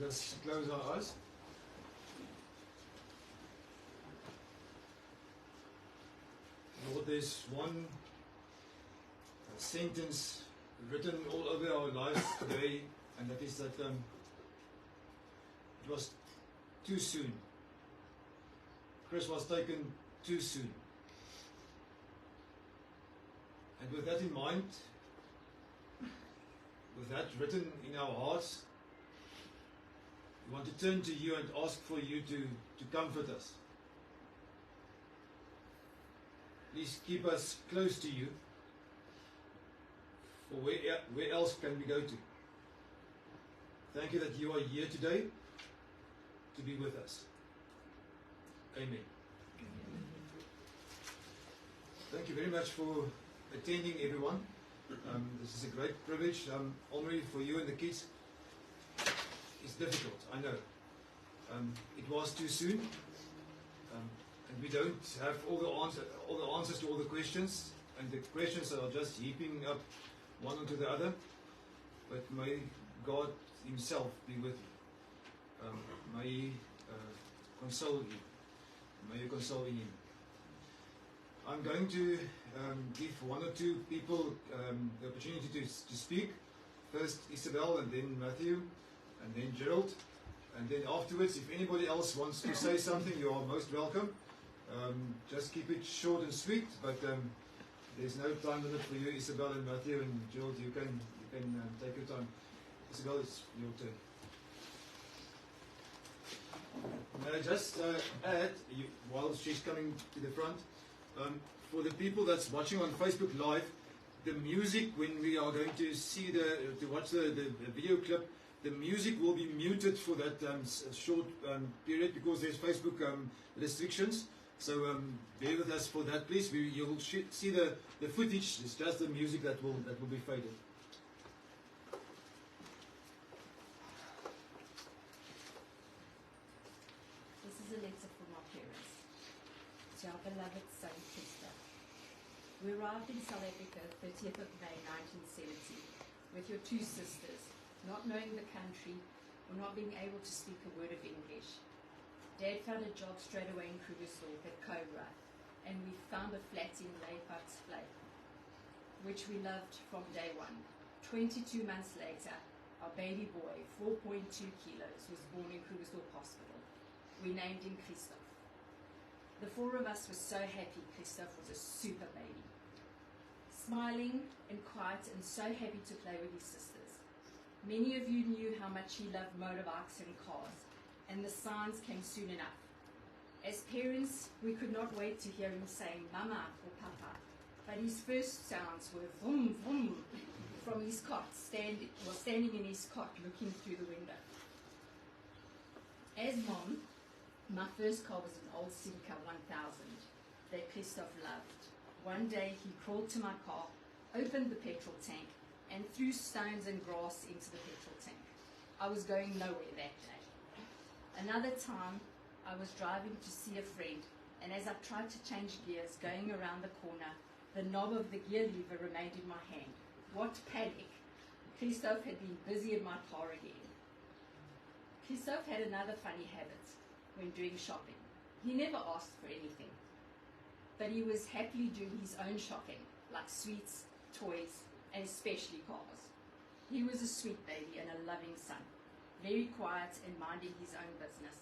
Let us close our eyes. Lord, there's one sentence written all over our lives today, and that is that it was too soon. Chris was taken too soon. And with that in mind, with that written in our hearts, we want to turn to you and ask for you to comfort us. Please keep us close to you. For where else can we go to? Thank you that you are here today to be with us. Amen. Thank you very much for attending, everyone. This is a great privilege. Omri, for you and the kids, it's difficult, I know. It was too soon, and we don't have all the answers to all the questions, and the questions are just heaping up one onto the other. But may God Himself be with you. May He console you. May you console in Him. I'm going to give one or two people the opportunity to speak. First Isabel, and then Matthew, and then Gerald. And then afterwards, if anybody else wants to say something, you are most welcome. Just keep it short and sweet, but there's no time limit for you, Isabel and Matthew, and Gerald, you can take your time. Isabel, it's your turn. May I just add, while she's coming to the front, for the people that's watching on Facebook Live, the music, when we are going to see to watch the video clip, the music will be muted for that short period because there's Facebook restrictions. So bear with us for that, please. You'll see the footage. It's just the music that will be faded. This is a letter from our parents to our beloved son, Christa. We arrived in South Africa 30th of May 1970 with your two sisters, not knowing the country or not being able to speak a word of English. Dad found a job straight away in Krugersdorp at Cobra, and we found a flat in Leipartsvlei, which we loved from day one. 22 months later, our baby boy, 4.2 kilos, was born in Krugersdorp Hospital. We named him Christoph. The four of us were so happy Christoph was a super baby. Smiling and quiet and so happy to play with his sisters. Many of you knew how much he loved motorbikes and cars, and the signs came soon enough. As parents, we could not wait to hear him saying Mama or Papa, but his first sounds were vroom vroom from his cot, standing in his cot looking through the window. As mom, my first car was an old Simca 1000 that Christoph loved. One day he crawled to my car, opened the petrol tank, and threw stones and grass into the petrol tank. I was going nowhere that day. Another time, I was driving to see a friend, and as I tried to change gears going around the corner, the knob of the gear lever remained in my hand. What panic! Christoph had been busy in my car again. Christoph had another funny habit when doing shopping. He never asked for anything, but he was happily doing his own shopping, like sweets, toys, and especially cars. He was a sweet baby and a loving son, very quiet and minding his own business.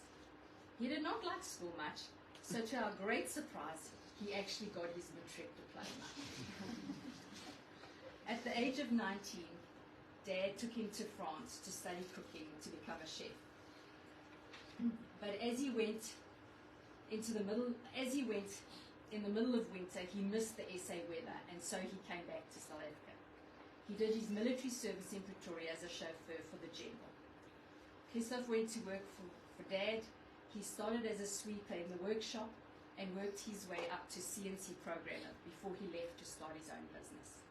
He did not like school much, so to our great surprise, he actually got his matric diploma. At the age of 19, Dad took him to France to study cooking to become a chef. But as he went in the middle of winter, he missed the SA weather, and so he came back to South Africa. He did his military service in Pretoria as a chauffeur for the general. Christoph went to work for Dad. He started as a sweeper in the workshop and worked his way up to CNC programmer before he left to start his own business.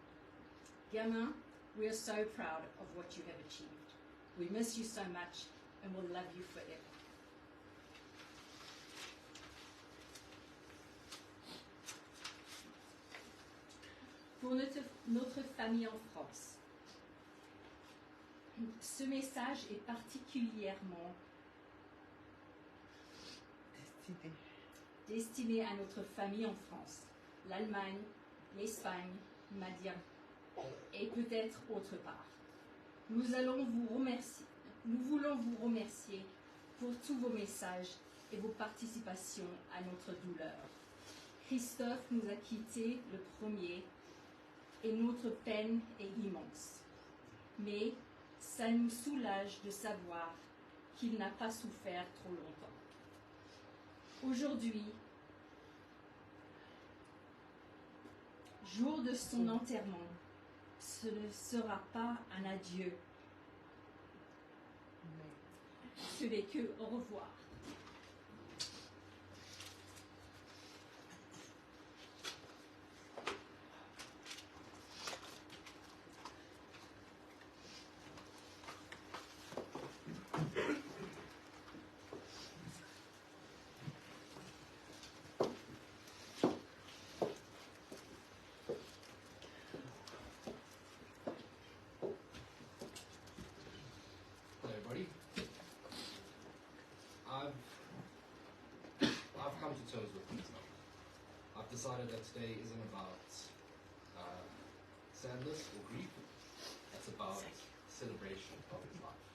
Germain, we are so proud of what you have achieved. We miss you so much and will love you forever. Pour notre famille en France. Ce message est particulièrement destiné à notre famille en France, l'Allemagne, l'Espagne, Madrid et peut-être autre part. Nous voulons vous remercier pour tous vos messages et vos participations à notre douleur. Christophe nous a quittés le premier et notre peine est immense. Mais ça nous soulage de savoir qu'il n'a pas souffert trop longtemps. Aujourd'hui, jour de son enterrement, ce ne sera pas un adieu. Ce n'est que au revoir. I've come to terms with things now. I've decided that today isn't about sadness or grief. It's about celebration of his life.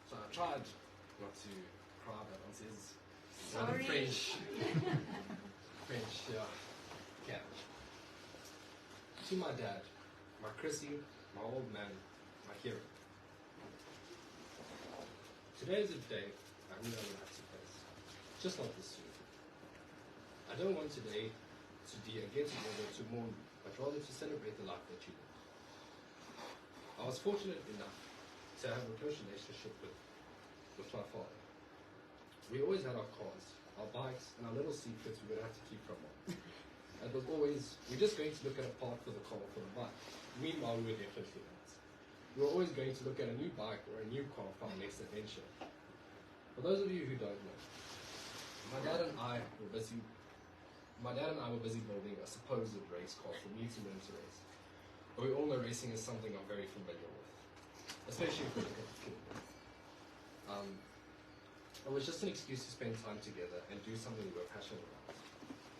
So I tried not to cry, but on says Sorry. French, yeah. Okay. To my dad, my Chrissy, my old man, my hero. Today is a day I knew I would have to face, just not this soon. I don't want today to be a get-together to mourn, but rather to celebrate the life that you lived. I was fortunate enough to have a close relationship with my father. We always had our cars, our bikes, and our little secrets we would have to keep from him. It was always, we're just going to look at a park for the car or for the bike. Meanwhile, we were definitely not. We were always going to look at a new bike or a new car for our next adventure. For those of you who don't know, my dad and I were busy building a supposed race car for me to learn to race. But we all know racing is something I'm very familiar with, especially if we look at the kid. It was just an excuse to spend time together and do something we were passionate about.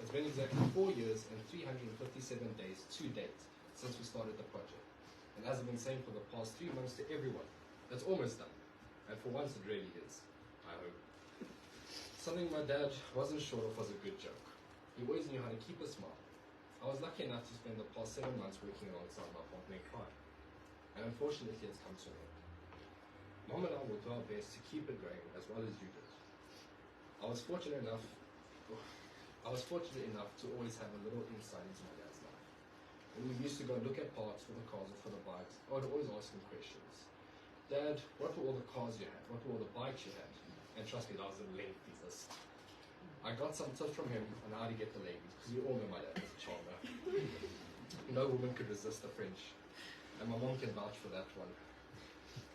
It's been exactly 4 years and 357 days to date since we started the project. And as I've been saying for the past 3 months to everyone, it's almost done. And for once it really is, I hope. Something my dad wasn't sure of was a good joke. He always knew how to keep a smile. I was lucky enough to spend the past 7 months working alongside my partner in crime. And unfortunately it's come to an end. Mom and I will do our best to keep it going as well as you did. I was fortunate enough to always have a little insight into my dad's life. When we used to go look at parts for the cars or for the bikes, I would always ask him questions. Dad, what were all the cars you had? What were all the bikes you had? And trust me, that was a lengthy list. I got some tips from him on how to get the ladies, because you all know my dad was a charmer. No woman could resist the French, and my mom can vouch for that one.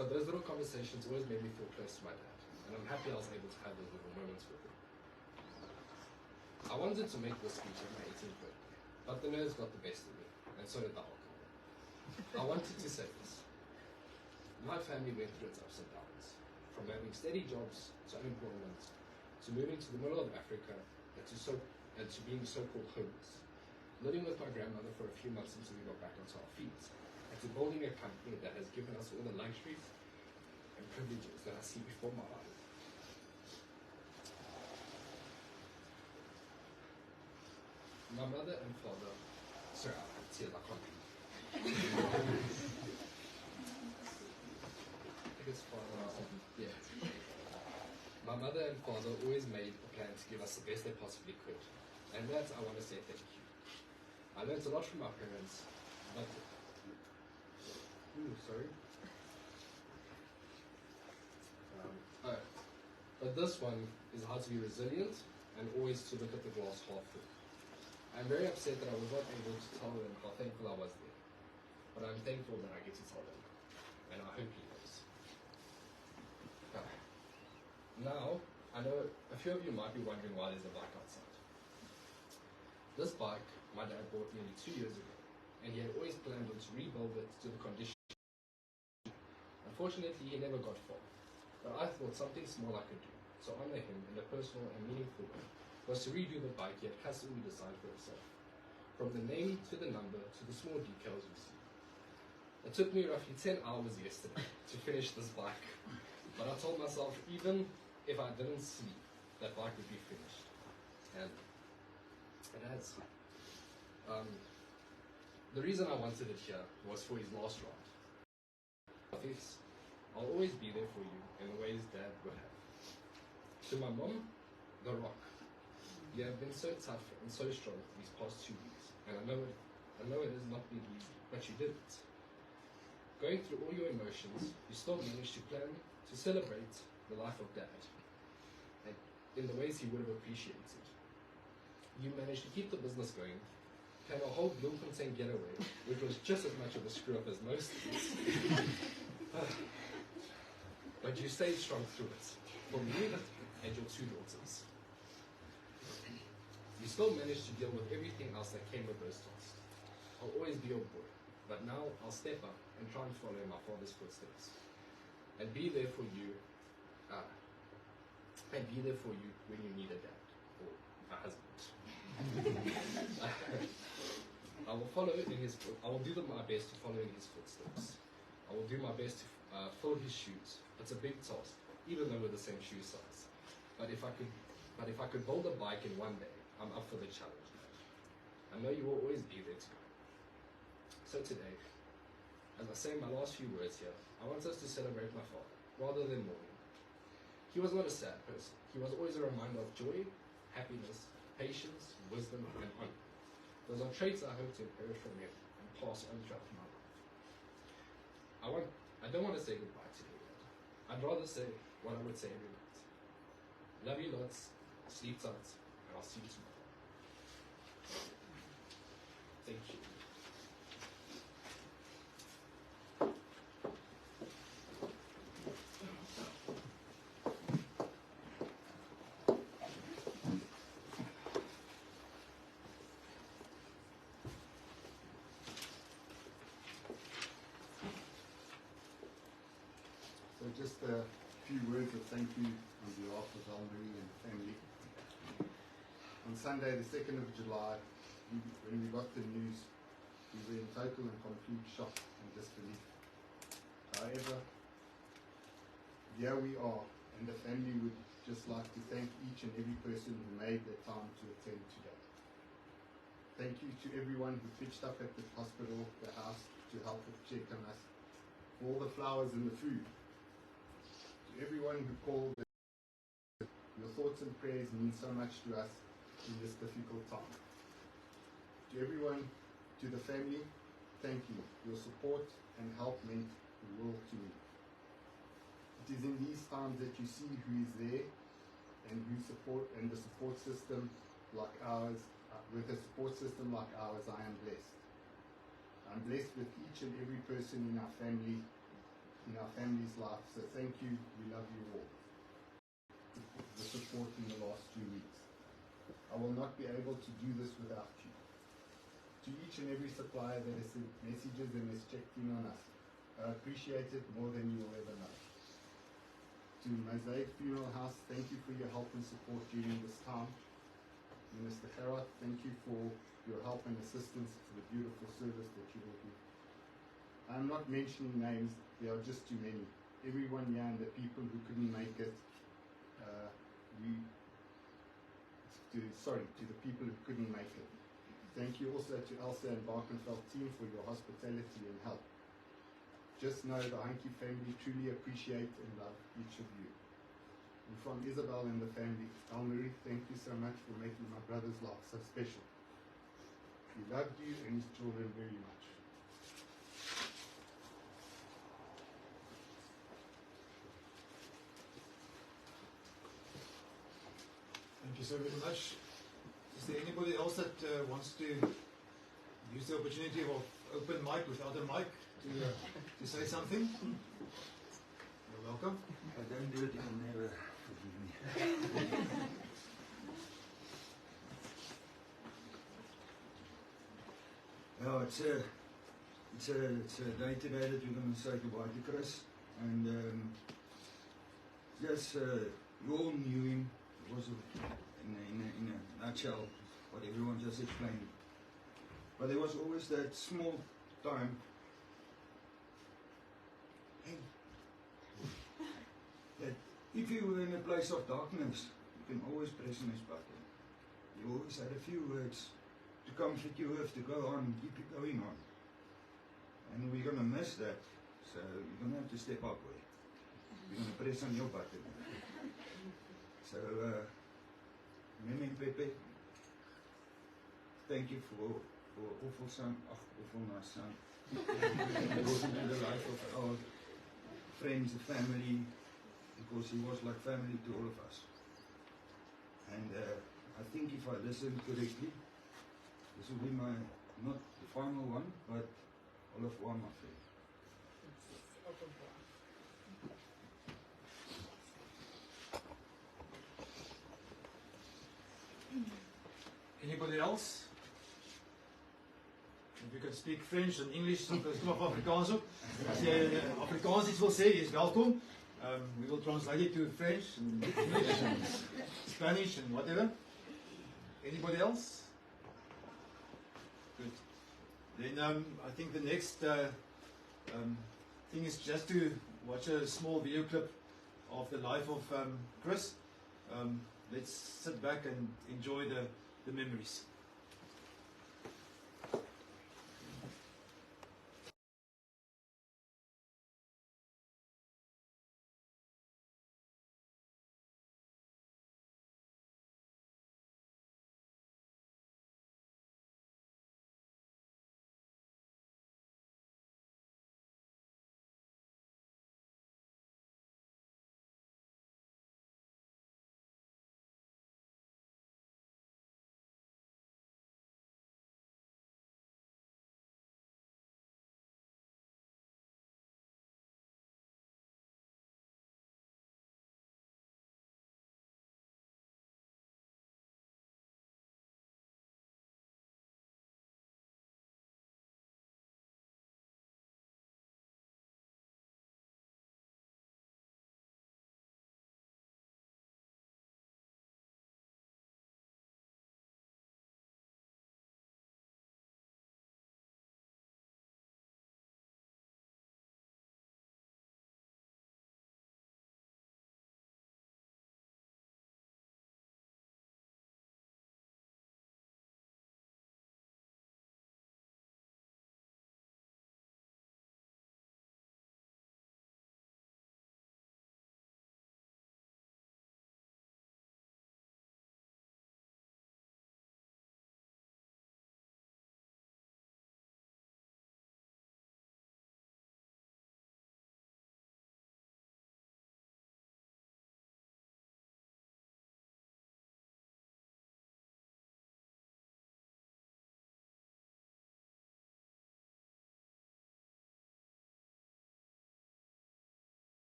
But those little conversations always made me feel close to my dad, and I'm happy I was able to have those little moments with him. I wanted to make this speech at my 18th birthday, but the nerves got the best of me, and so did the alcohol. I wanted to say this. My family went through its ups and downs, from having steady jobs to unemployment, to moving to the middle of Africa, and to being so-called homeless, living with my grandmother for a few months until we got back onto our feet, and to building a company that has given us all the luxuries and privileges that I see before my eyes. My mother and father, sorry, I have tears, I can't read. I think it's father, yeah. My mother and father always made a plan to give us the best they possibly could. And that, I want to say thank you. I learned a lot from my parents, but... sorry. But this one is how to be resilient and always to look at the glass half full. I'm very upset that I was not able to tell them how thankful I was there. But I'm thankful that I get to tell them. And I hope he knows. Now, I know a few of you might be wondering why there's a bike outside. This bike, my dad bought nearly 2 years ago, and he had always planned on to rebuild it to the condition. Unfortunately, he never got far, but I thought something small I could do, so honor him in a personal and meaningful way, was to redo the bike he had customly designed for himself, from the name to the number to the small details you see. It took me roughly 10 hours yesterday to finish this bike, but I told myself even if I didn't sleep, that bike would be finished, and it has. The reason I wanted it here was for his last ride. I'll always be there for you in the ways Dad would have. To my mom, the rock. You have been so tough and so strong these past 2 weeks, and I know it has not been easy, but you did it. Going through all your emotions, you still managed to plan to celebrate the life of Dad, and in the ways he would have appreciated. You managed to keep the business going, plan a whole Bloemfontein getaway, which was just as much of a screw up as most of us. But you stayed strong through it, for me and your 2 daughters. You still managed to deal with everything else that came with those tasks. I'll always be your boy, but now I'll step up and try and follow in my father's footsteps, and be there for you, when you need a dad or a husband. I will do my best to follow in his footsteps. I will do my best to fill his shoes. It's a big task, even though we're the same shoe size. But if I could build a bike in one day, I'm up for the challenge. I know you will always be there to go. So today, as I say my last few words here, I want us to celebrate my father, rather than mourning. He was not a sad person. He was always a reminder of joy, happiness, patience, wisdom, and honor. Those are traits I hope to inherit from him and pass on throughout my life. I don't want to say goodbye today, Dad. I'd rather say what I would say every night. Love you lots, sleep tight, and I'll see you tomorrow. Thank you. So just a few words of thank you on behalf of Elmarie and family. On Sunday, the 2nd of July, when we got the news, we were in total and complete shock and disbelief. However, here we are, and the family would just like to thank each and every person who made the time to attend today. Thank you to everyone who pitched up at the hospital, the house, to help with check on us, for all the flowers and the food. To everyone who called, your thoughts and prayers mean so much to us in this difficult time. To everyone, to the family, thank you. Your support and help meant the world to me. It is in these times that you see who is there and the support system like ours. With a support system like ours, I am blessed. I'm blessed with each and every person in our family, in our family's life. So thank you. We love you all. The support in the last 2 weeks. I will not be able to do this without you. To each and every supplier that has sent messages and has checked in on us, I appreciate it more than you will ever know. To Mosaic Funeral House, thank you for your help and support during this time. Minister Gerard, thank you for your help and assistance for the beautiful service that you will give. I am not mentioning names, there are just too many. Everyone here and the people who couldn't make it, to the people who couldn't make it. Thank you also to Elsa and Barkenfeld team for your hospitality and help. Just know the Heintje family truly appreciate and love each of you. And from Isabel and the family, Elmarie, thank you so much for making my brother's life so special. He loved you and his children very much. Thank you so very much. Is there anybody else that wants to use the opportunity of open mic without a mic to say something? You're welcome. I don't do it, you'll never forgive me. Yeah, it's a day today that we're going to say goodbye to Chris. And just you all knew him. It was in a nutshell what everyone just explained. But there was always that small time. Hey, that if you were in a place of darkness, you can always press on his button. He always had a few words to comfort you with, to go on, keep you going on. And we're going to miss that. So you're going to have to step up with it. You're going to press on your button. So, Mimi and Pepe, thank you for awful son, awful nice son. Brought into the life of our friends, the family, because he was like family to all of us. And I think if I listened correctly, this will be my, not the final one, but all of one, my friend. Anybody else? If you can speak French and English, dan is nog Afrikaans ook. As jy Afrikaans iets wil sê, jy is welkom. We will translate it to French and English and Spanish and whatever. Anybody else? Good. Then I think the next thing is just to watch a small video clip of the life of Chris. Let's sit back and enjoy the memories.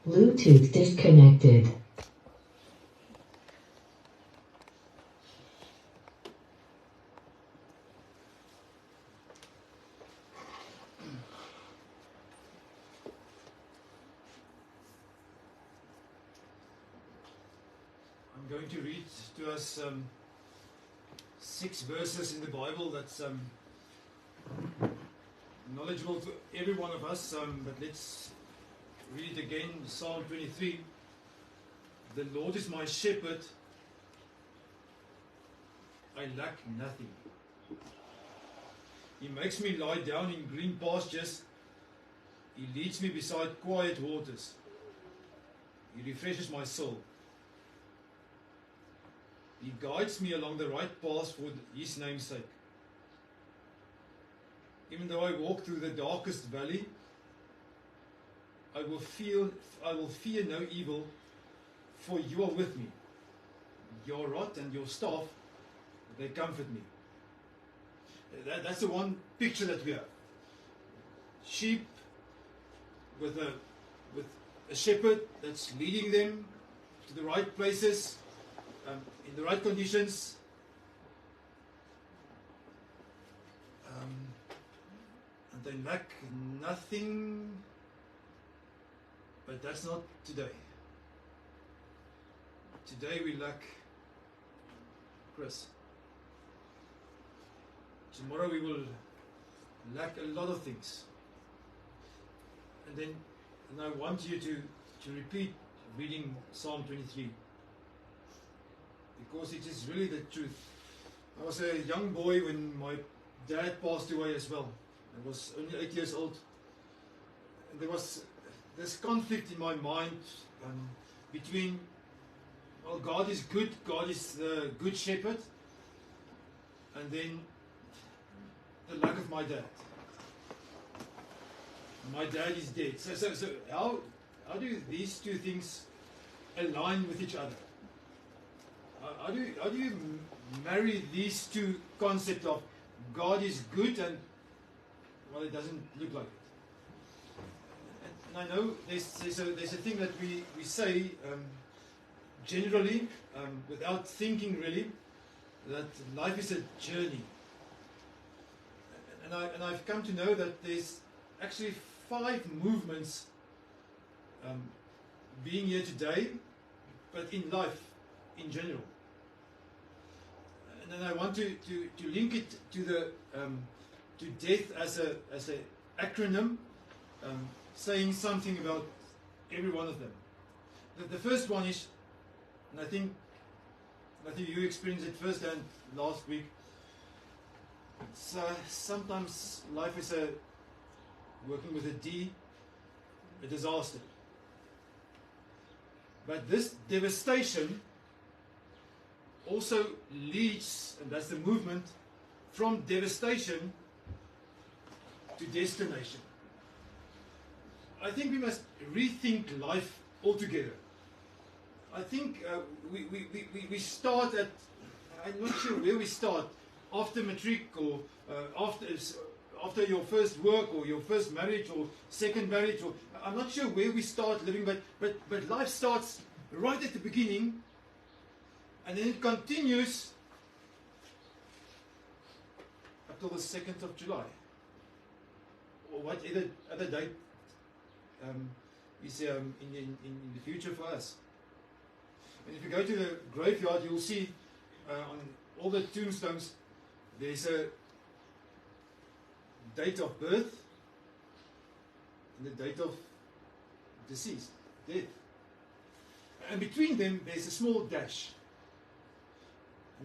Bluetooth disconnected. I'm going to read to us 6 verses in the Bible that's knowledgeable to every one of us, but let's read again Psalm 23. The Lord is my shepherd, I lack nothing. He makes me lie down in green pastures. He leads me beside quiet waters. He refreshes my soul. He guides me along the right path for His name's sake. Even though I walk through the darkest valley, I will fear no evil, for You are with me. Your rod and Your staff, they comfort me. That's the one picture that we have. Sheep with a shepherd that's leading them to the right places, in the right conditions. And they lack nothing, but that's not today. Today we lack Chris. Tomorrow we will lack a lot of things. And I want you to repeat reading Psalm 23. Because it is really the truth. I was a young boy when my dad passed away as well. I was only 8 years old. And there was this conflict in my mind between, well, God is good, God is the good shepherd, and then the lack of my dad. My dad is dead. So how do these two things align with each other? How do you marry these two concepts of God is good and, well, it doesn't look like it? And I know there's a thing that we say generally, without thinking really, that life is a journey. And I've come to know that there's actually 5 movements being here today, but in life in general. And then I want to link it to the to death as a acronym, saying something about every one of them. The first one is, and I think you experienced it firsthand last week. It's, sometimes life is working with a D, a disaster. But this devastation also leads, and that's the movement, from devastation to destination. I think we must rethink life altogether. I think we start at, I'm not sure where we start, after matric or after your first work or your first marriage or second marriage, or I'm not sure where we start living, but life starts right at the beginning, and then it continues up till the 2nd of July, or whatever other date is in the future for us. And if you go to the graveyard, you'll see on all the tombstones there's a date of birth and the date of deceased, death. And between them there's a small dash.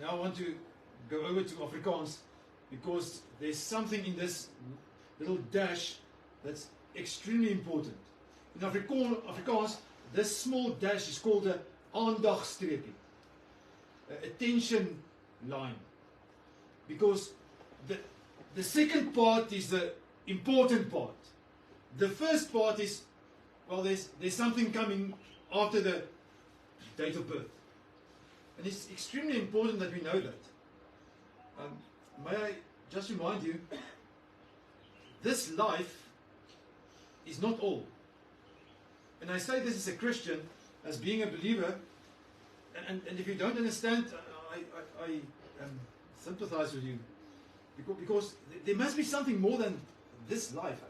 Now I want to go over to Afrikaans, because there's something in this little dash that's extremely important. In Afrikaans, this small dash is called a aandagstreepie, attention line, because the second part is the important part. The first part is, well, there's something coming after the date of birth, and it's extremely important that we know that. May I just remind you, this life is not all. And I say this as a Christian, as being a believer, and if you don't understand, I sympathize with you. Because there must be something more than this life.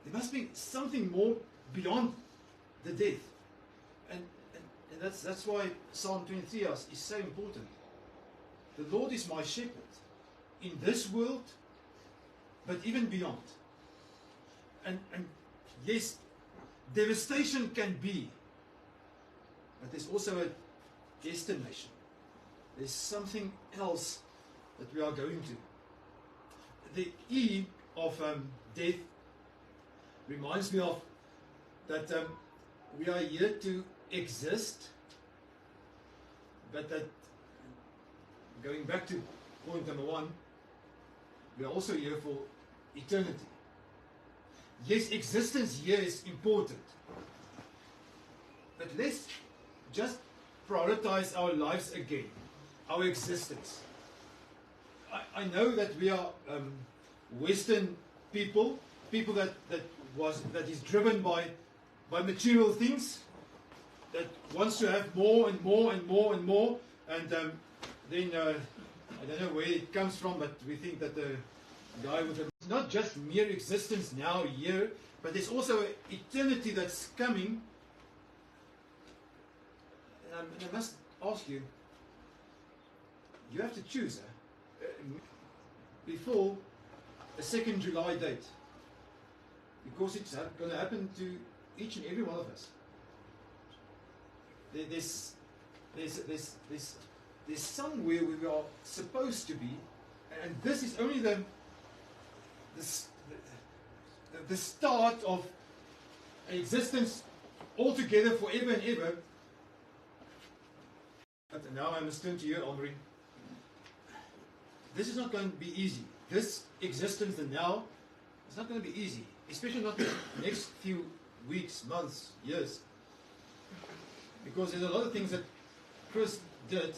There must be something more beyond the death. And that's why Psalm 23 is so important. The Lord is my shepherd in this world, but even beyond. And yes, devastation can be, but there's also a destination. There's something else that we are going to. The E of death reminds me of that we are here to exist, but that, going back to point number 1, we are also here for eternity. Yes, existence here is important, but let's just prioritize our lives again, our existence. I know that we are Western people that is driven by material things, that wants to have more and more and more and more, and then I don't know where it comes from, but we think that the guy with it's not just mere existence now, here, but there's also an eternity that's coming. And I must ask you, you have to choose before a 2nd July date, because it's going to happen to each and every one of us. There's somewhere we are supposed to be, and this is only the start of an existence altogether forever and ever. But now I must turn to you, Omri. This is not going to be easy. This existence, the now, is not going to be easy, especially not the next few weeks, months, years. Because there's a lot of things that Chris did,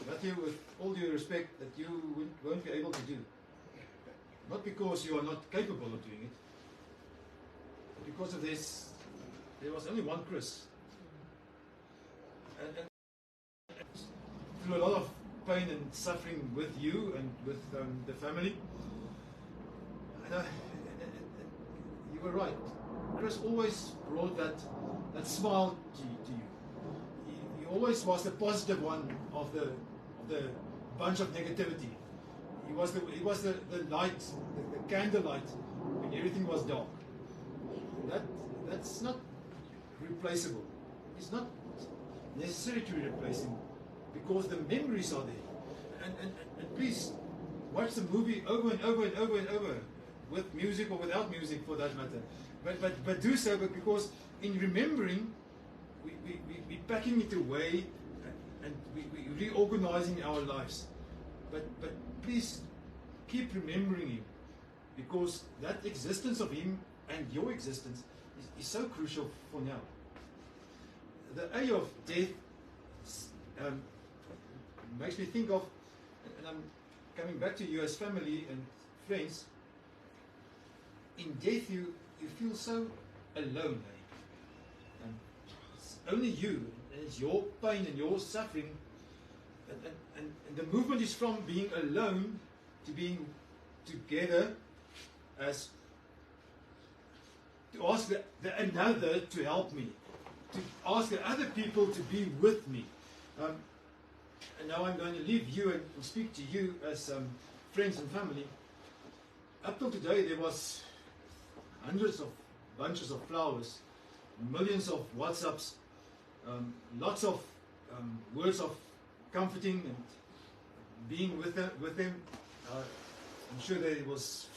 Matthew, with all due respect, that you won't be able to do. Not because you are not capable of doing it, but because of this, there was only one Chris. And through a lot of pain and suffering with you and with the family. And you were right. Chris always brought that smile to you. He always was the positive one of the bunch of negativity. He was the light, the candlelight when everything was dark. That's not replaceable. It's not necessary to replace him, because the memories are there. And please watch the movie over and over and over and over, with music or without music for that matter. But do so, because in remembering, we're packing it away, and we're reorganizing our lives. But please keep remembering him, because that existence of him and your existence is so crucial for now. The A of death makes me think of, and I'm coming back to you as family and friends, in death you feel so alone. It's only you, and it's your pain and your suffering, and the movement is from being alone to being together, as to ask the another to help me, to ask the other people to be with me. And now I'm going to leave you and speak to you as friends and family. Up till today, there was hundreds of bunches of flowers, millions of WhatsApps, lots of words of comforting and being with them. I'm sure there was